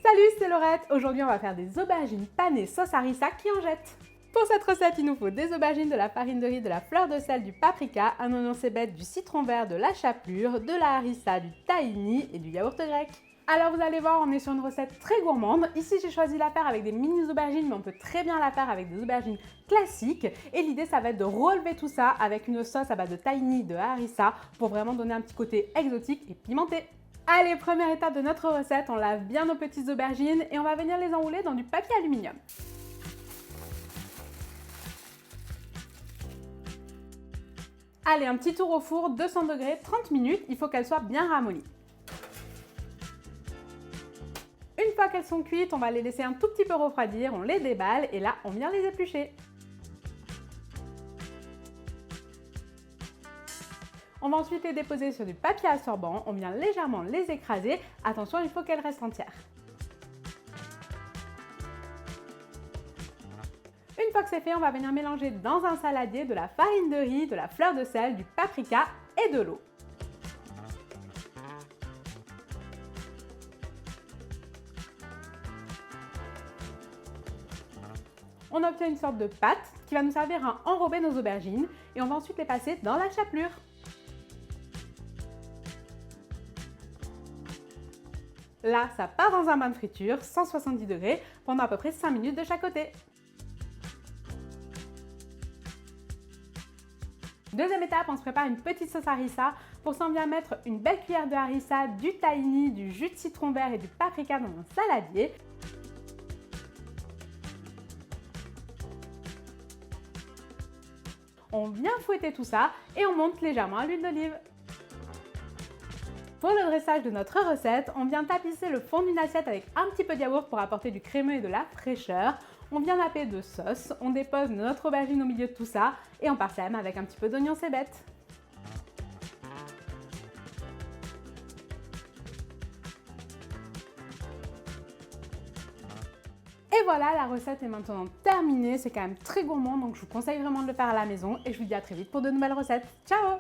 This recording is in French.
Salut, c'est Laurette. Aujourd'hui, on va faire des aubergines panées sauce harissa qui en jettent. Pour cette recette, il nous faut des aubergines, de la farine de riz, de la fleur de sel, du paprika, un oignon cébette, du citron vert, de la chapelure, de la harissa, du tahini et du yaourt grec. Alors vous allez voir, on est sur une recette très gourmande. Ici, j'ai choisi de la faire avec des mini aubergines, mais on peut très bien la faire avec des aubergines classiques. Et l'idée, ça va être de relever tout ça avec une sauce à base de tahini, de harissa, pour vraiment donner un petit côté exotique et pimenté. Allez, première étape de notre recette, on lave bien nos petites aubergines et on va venir les enrouler dans du papier aluminium. Allez, un petit tour au four, 200 degrés, 30 minutes, il faut qu'elles soient bien ramollies. Une fois qu'elles sont cuites, on va les laisser un tout petit peu refroidir, on les déballe et là, on vient les éplucher. On va ensuite les déposer sur du papier absorbant, on vient légèrement les écraser. Attention, il faut qu'elles restent entières. Une fois que c'est fait, on va venir mélanger dans un saladier de la farine de riz, de la fleur de sel, du paprika et de l'eau. On obtient une sorte de pâte qui va nous servir à enrober nos aubergines et on va ensuite les passer dans la chapelure. Là, ça part dans un bain de friture, 170 degrés, pendant à peu près 5 minutes de chaque côté. Deuxième étape, on se prépare une petite sauce harissa. Pour ça, on vient mettre une belle cuillère de harissa, du tahini, du jus de citron vert et du paprika dans un saladier. On vient fouetter tout ça et on monte légèrement à l'huile d'olive. Pour le dressage de notre recette, on vient tapisser le fond d'une assiette avec un petit peu de yaourt pour apporter du crémeux et de la fraîcheur. On vient napper de sauce, on dépose notre aubergine au milieu de tout ça et on parsème avec un petit peu d'oignon cébette. Et voilà, la recette est maintenant terminée. C'est quand même très gourmand, donc je vous conseille vraiment de le faire à la maison et je vous dis à très vite pour de nouvelles recettes. Ciao!